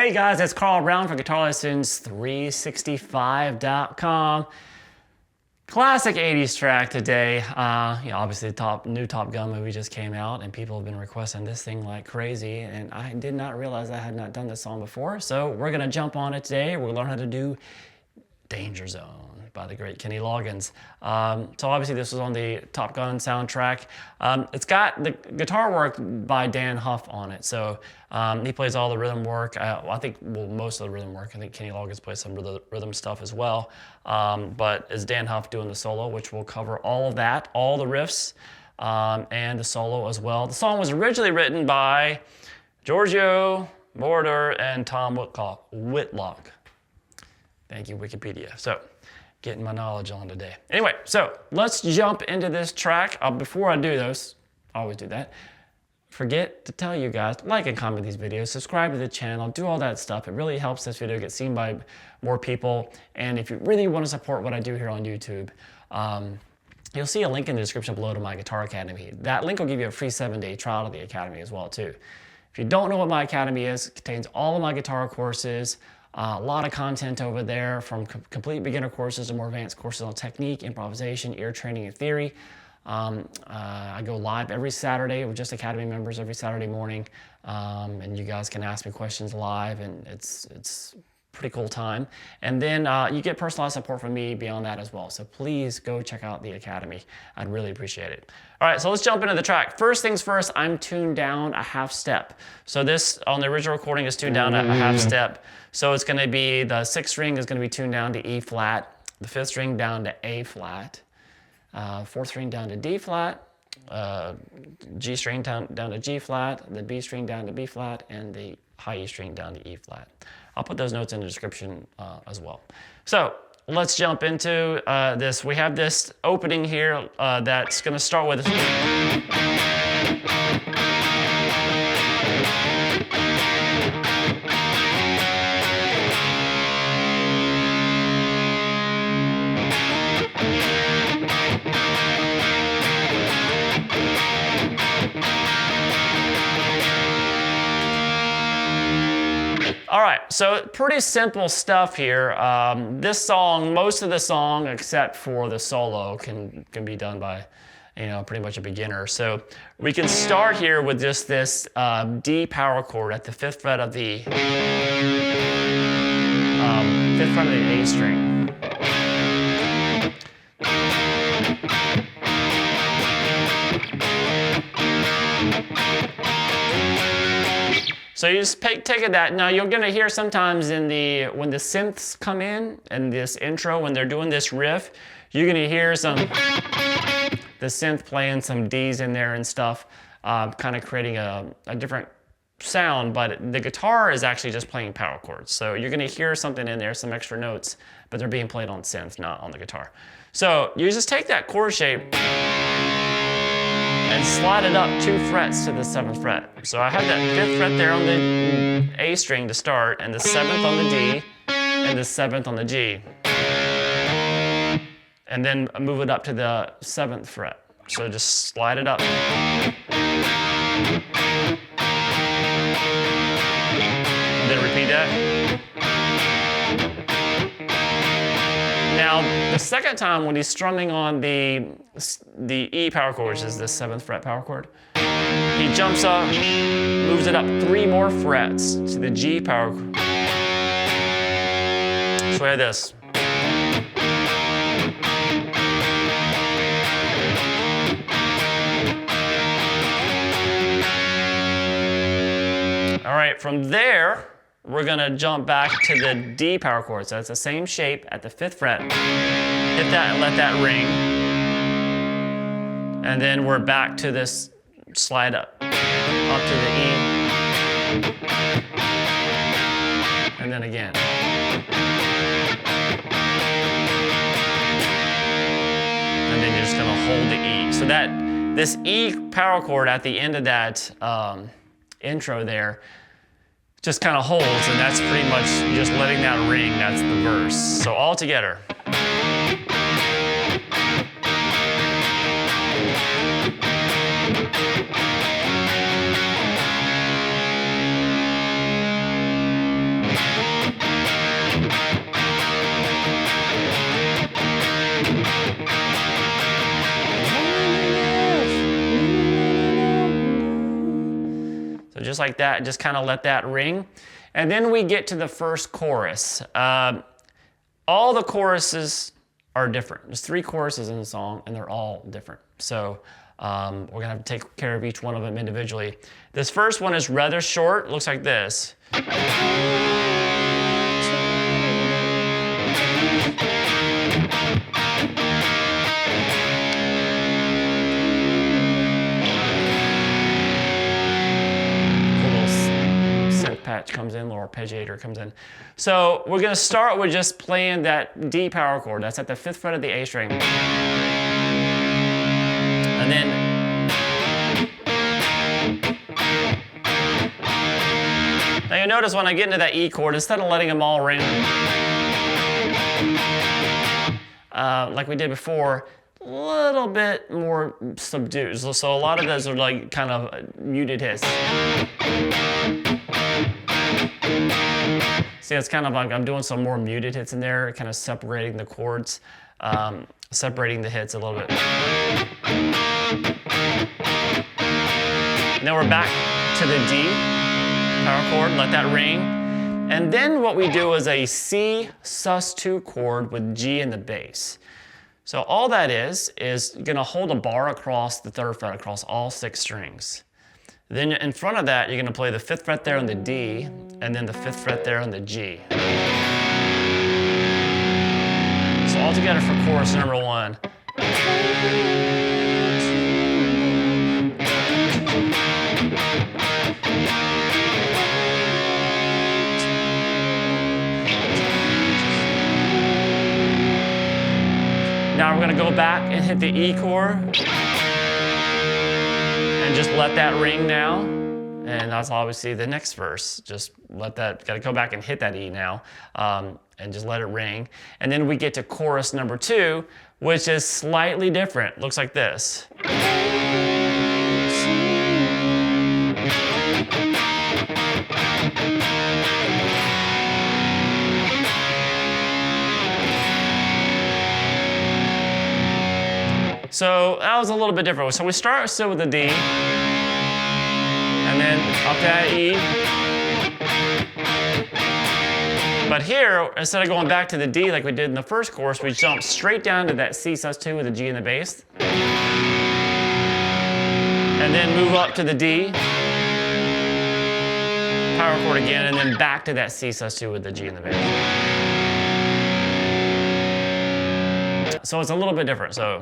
Hey guys, it's Carl Brown for GuitaristLessons365.com. Classic 80s track today. Obviously the new Top Gun movie just came out and people have been requesting this thing like crazy, and I did not realize I had not done this song before, so we're gonna jump on it today. We'll learn how to do Danger Zone by the great Kenny Loggins. So obviously this was on the Top Gun soundtrack. It's got the guitar work by Dan Huff on it. So he plays all the rhythm work. I think most of the rhythm work. I think Kenny Loggins plays some rhythm stuff as well. But it's Dan Huff doing the solo, which will cover all of that, all the riffs, and the solo as well. The song was originally written by Giorgio Moroder and Tom Whitlock. Thank you, Wikipedia. So, getting my knowledge on today. Anyway, so let's jump into this track. Before I do those, I always do that, forget to tell you guys, like and comment these videos, subscribe to the channel, do all that stuff. It really helps this video get seen by more people. And if you really want to support what I do here on YouTube, you'll see a link in the description below to my Guitar Academy. That link will give you a free 7-day trial to the Academy as well, too. If you don't know what my Academy is, it contains all of my guitar courses, a lot of content over there, from complete beginner courses to more advanced courses on technique, improvisation, ear training, and theory. I go live every Saturday with just Academy members every Saturday morning, and you guys can ask me questions live, and it's pretty cool time. And then you get personalized support from me beyond that as well. So please go check out the Academy. I'd really appreciate it. All right, so let's jump into the track. First things first, I'm tuned down a half step. So this, on the original recording, is tuned down a half step. So it's gonna be, the 6th string is gonna be tuned down to E flat, the 5th string down to A flat, 4th string down to D flat, G string down to G flat, the B string down to B flat, and the high E string down to E flat. I'll put those notes in the description as well. So let's jump into this. We have this opening here that's gonna start with All right, so pretty simple stuff here. This song, most of the song, except for the solo, can be done by, pretty much a beginner. So we can start here with just this D power chord at the 5th fret of the 5th fret of the A string. So you just take it that. Now you're gonna hear sometimes when the synths come in this intro, when they're doing this riff, you're gonna hear the synth playing some Ds in there and stuff, kind of creating a different sound, but the guitar is actually just playing power chords. So you're gonna hear something in there, some extra notes, but they're being played on synth, not on the guitar. So you just take that chord shape and slide it up 2 frets to the 7th fret. So I have that 5th fret there on the A string to start, and the 7th on the D, and the 7th on the G. And then move it up to the 7th fret. So just slide it up. And then repeat that. Now, the second time when he's strumming on the E power chord, which is the 7th fret power chord, he jumps up, moves it up 3 more frets to the G power chord. So we have this. All right, from there, we're gonna jump back to the D power chord. So it's the same shape at the 5th fret. Hit that and let that ring. And then we're back to this slide up to the E. And then again. And then you're just gonna hold the E. So this E power chord at the end of that intro there just kind of holds, and that's pretty much just letting that ring. That's the verse. So all together. just like that, and just kind of let that ring. And then we get to the first chorus. All the choruses are different. There's 3 choruses in the song, and they're all different. So we're gonna have to take care of each one of them individually. This first one is rather short. It looks like this. Patch comes in, little arpeggiator comes in. So we're gonna start with just playing that D power chord. That's at the 5th fret of the A string. And then now you notice when I get into that E chord, instead of letting them all ring like we did before, a little bit more subdued. So a lot of those are like kind of muted hits. See, it's kind of like I'm doing some more muted hits in there, kind of separating the chords, separating the hits a little bit. Now we're back to the D power chord, let that ring. And then what we do is a C sus2 chord with G in the bass. So all that is gonna hold a bar across the 3rd fret, across all 6 strings. Then in front of that, you're gonna play the 5th fret there on the D, and then the 5th fret there on the G. So all together for chorus number 1. Now we're gonna go back and hit the E chord. And just let that ring now. And that's obviously the next verse. Just let that, gotta go back and hit that E now. And just let it ring. And then we get to chorus number 2, which is slightly different. Looks like this. So that was a little bit different. So we start still with the D, and then up to that E. But here, instead of going back to the D like we did in the first chorus, we jump straight down to that C sus2 with a G in the bass. And then move up to the D, power chord again, and then back to that C sus2 with the G in the bass. So it's a little bit different. So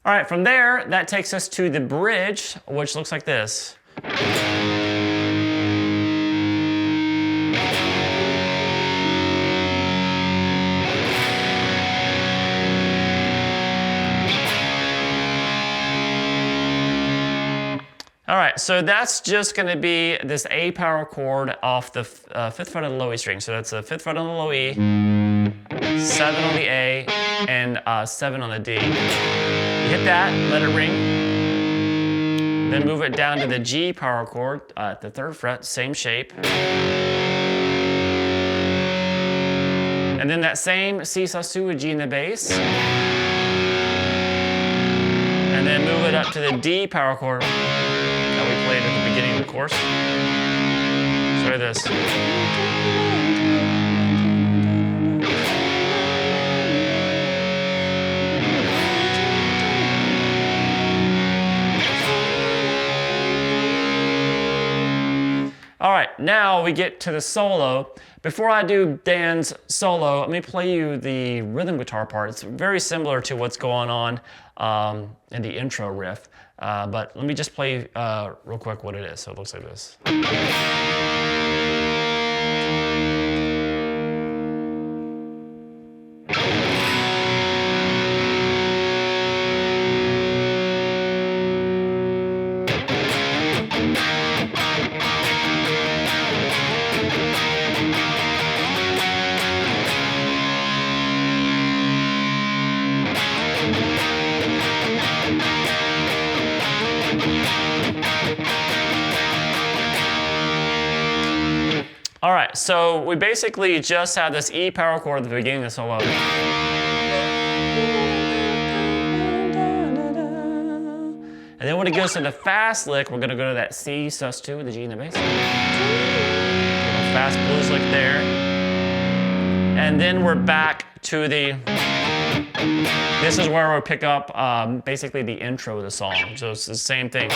all right, from there, that takes us to the bridge, which looks like this. All right, so that's just gonna be this A power chord off the 5th fret of the low E string. So that's the 5th fret on the low E, 7 on the A, and 7 on the D. You hit that, let it ring. Then move it down to the G power chord at the 3rd fret, same shape. And then that same C sus2 with G in the bass. And then move it up to the D power chord that we played at the beginning of the course. So hear this. All right, now we get to the solo. Before I do Dan's solo, let me play you the rhythm guitar part. It's very similar to what's going on in the intro riff, but let me just play real quick what it is. So it looks like this. right, so we basically just have this E power chord at the beginning of the solo. And then when it goes to the fast lick, we're gonna go to that C sus2 with the G in the bass. Fast blues lick there. And then we're back to the, this is where we'll pick up basically the intro of the song. So it's the same thing.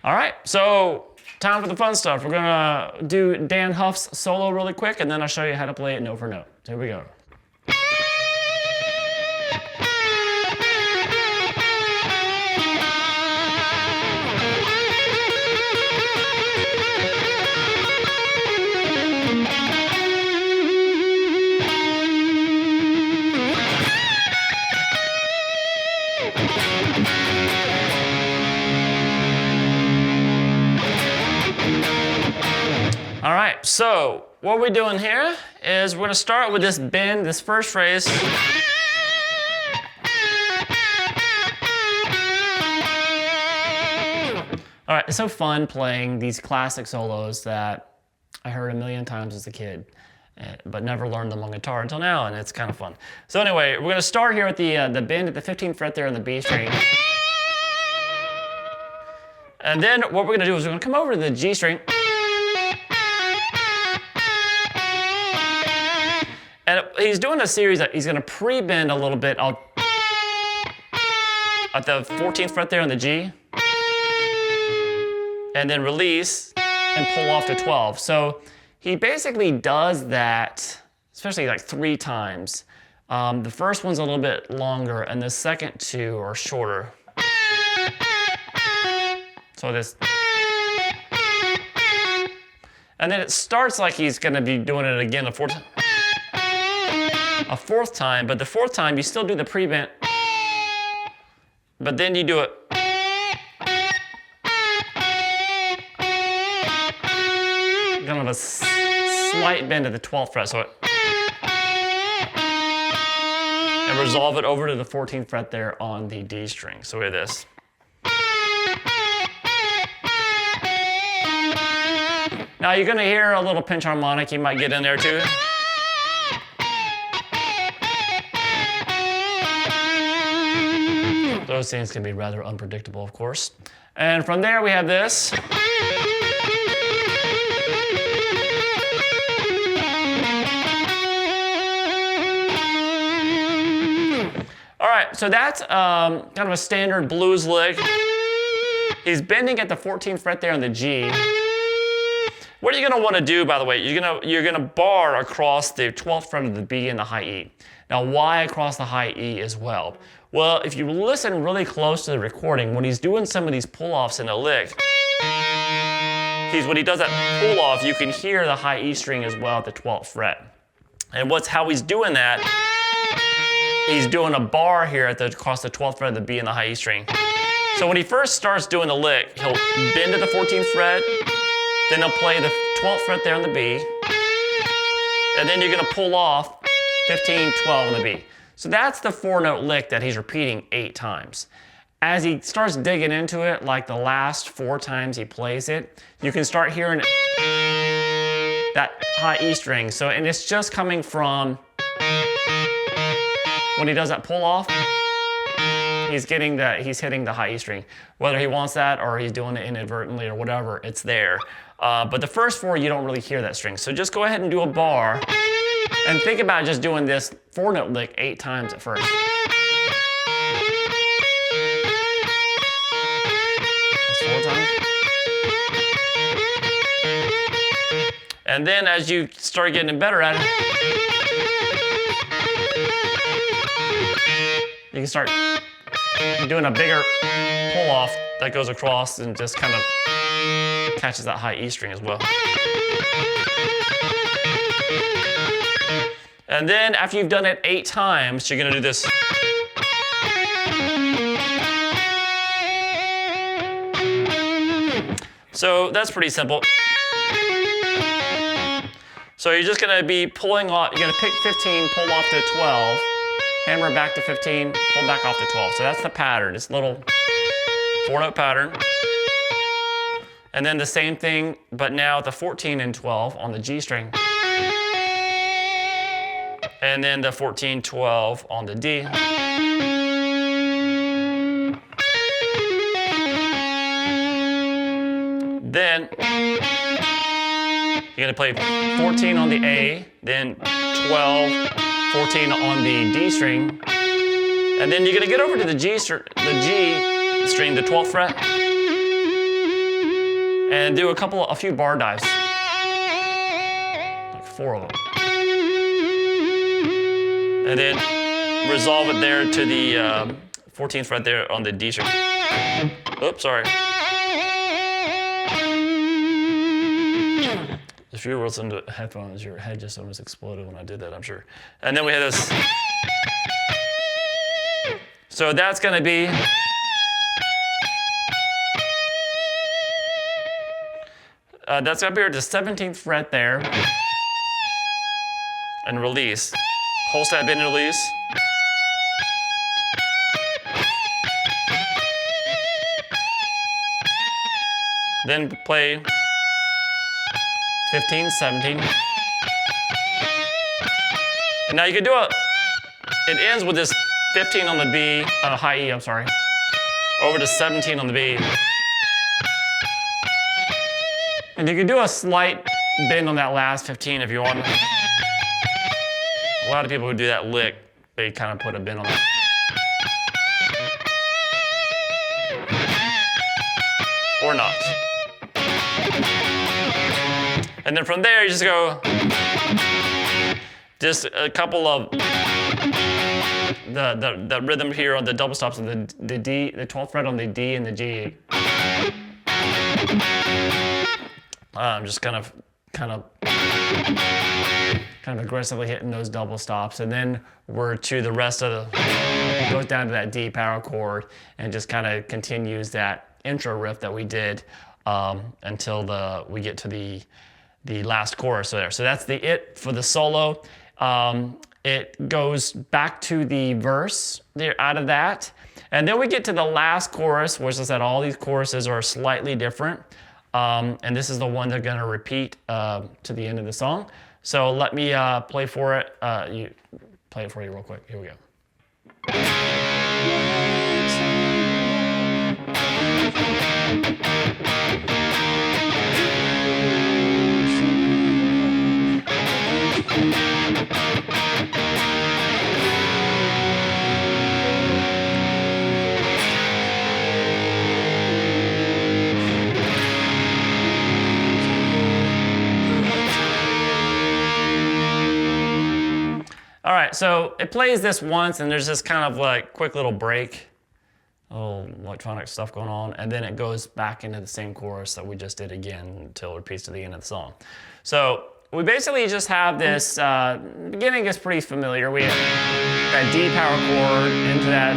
All right, so time for the fun stuff. We're gonna do Dan Huff's solo really quick, and then I'll show you how to play it note for note. So here we go. All right, so what we're doing here is we're gonna start with this bend, this first phrase. All right, it's so fun playing these classic solos that I heard a million times as a kid, but never learned them on guitar until now, and it's kind of fun. So anyway, we're gonna start here at the bend at the 15th fret there on the B string. And then what we're gonna do is we're gonna come over to the G string. And he's doing a series that he's gonna pre-bend a little bit at the 14th fret there on the G, and then release and pull off to 12. So he basically does that, especially like 3 times. The first one's a little bit longer, and the second 2 are shorter. So this, and then it starts like he's gonna be doing it again a fourth time, but the 4th time you still do the pre-bend, but then you do it kind of a slight bend at the 12th fret, so it, and resolve it over to the 14th fret there on the D string. So we have this. Now you're gonna hear a little pinch harmonic, you might get in there too. Those things can be rather unpredictable, of course. And from there we have this. All right, so that's kind of a standard blues lick. He's bending at the 14th fret there on the G. What are you gonna wanna do, by the way? You're gonna bar across the 12th fret of the B and the high E. Now, why across the high E as well? Well, if you listen really close to the recording, when he's doing some of these pull-offs in the lick, when he does that pull-off, you can hear the high E string as well at the 12th fret. And how he's doing that, he's doing a bar here across the 12th fret of the B and the high E string. So when he first starts doing the lick, he'll bend to the 14th fret, then he'll play the 12th fret there on the B, and then you're gonna pull off 15, 12 on the B. So that's the 4-note lick that he's repeating 8 times. As he starts digging into it, like the last 4 times he plays it, you can start hearing that high E string. So, and it's just coming from, when he does that pull off, he's hitting the high E string. Whether he wants that or he's doing it inadvertently or whatever, it's there. But the first 4, you don't really hear that string. So just go ahead and do a bar. And think about just doing this 4-note lick 8 times at first. That's 4 times. And then as you start getting better at it, you can start doing a bigger pull-off that goes across and just kind of catches that high E string as well. And then after you've done it 8 times, you're gonna do this. So that's pretty simple. So you're just gonna be pulling off, you're gonna pick 15, pull off to 12, hammer back to 15, pull back off to 12. So that's the pattern. It's a little 4-note pattern. And then the same thing, but now the 14 and 12 on the G string. And then the 14, 12 on the D. Then you're gonna play 14 on the A, then 12, 14 on the D string, and then you're gonna get over to the G string, the 12th fret, and do a few bar dives, like 4 of them, and then resolve it there to the 14th fret there on the D string. Oops, sorry. If you were listening to headphones, your head just almost exploded when I did that, I'm sure. And then we have this. So that's gonna be. That's gonna be at the 17th fret there. And release. Whole stab bend and release. Then play 15, 17. And now you can do it ends with this 15 on the B, high E, I'm sorry, over to 17 on the B. And you can do a slight bend on that last 15 if you want. A lot of people who do that lick, they kind of put a bend on that. Or not. And then from there, you just go, just a couple of the rhythm here on the double stops of the D, the 12th fret on the D and the G. I'm just kind of aggressively hitting those double stops, and then we're to the rest of the, goes down to that D power chord, and just kind of continues that intro riff that we did until we get to the last chorus there. So that's it for the solo. It goes back to the verse there out of that. And then we get to the last chorus, which is that all these choruses are slightly different. And this is the one they're gonna repeat to the end of the song. So let me play for it. Play it for you real quick. Here we go. All right, so it plays this once, and there's this kind of like quick little break, a little electronic stuff going on, and then it goes back into the same chorus that we just did again until it repeats to the end of the song. So we basically just have this, beginning is pretty familiar. We have that D power chord into that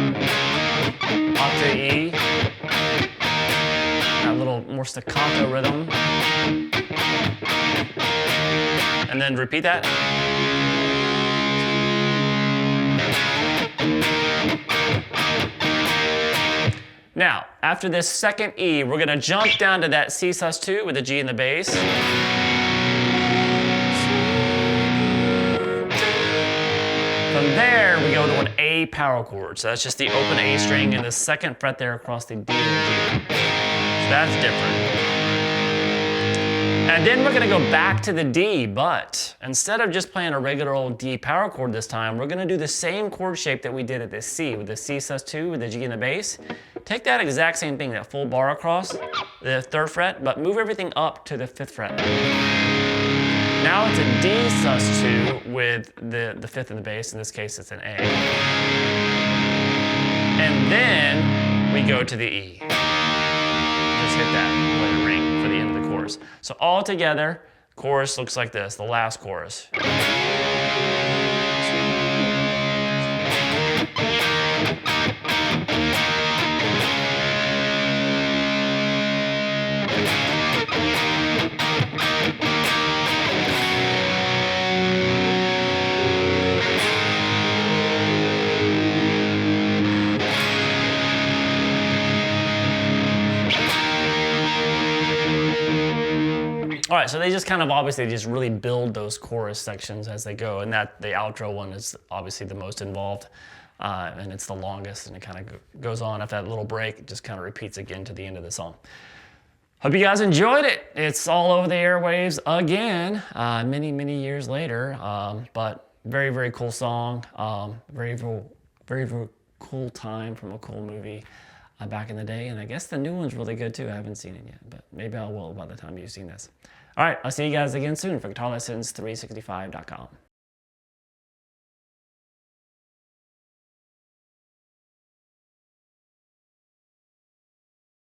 octave E, that little more staccato rhythm, and then repeat that. Now, after this second E, we're gonna jump down to that C sus2 with the G in the bass. From there, we go to an A power chord. So that's just the open A string and the second fret there across the D and the G. So that's different. And then we're gonna go back to the D, but instead of just playing a regular old D power chord this time, we're gonna do the same chord shape that we did at the C, with the C sus2 with the G in the bass. Take that exact same thing, that full bar across the 3rd fret, but move everything up to the 5th fret. Now it's a D sus2 with the 5th in the bass. In this case, it's an A. And then we go to the E. Just hit that, let it ring for the end of the chorus. So all together, chorus looks like this, the last chorus. right, so they just kind of obviously just really build those chorus sections as they go, and that the outro one is obviously the most involved, and it's the longest, and it kind of goes on after that little break. It just kind of repeats again to the end of the song. Hope you guys enjoyed it. It's all over the airwaves again, many, many years later, but very, very cool song. Very, very cool time from a cool movie back in the day, and I guess the new one's really good too. I haven't seen it yet, but maybe I will by the time you've seen this. All right, I'll see you guys again soon for GuitarLessons365.com.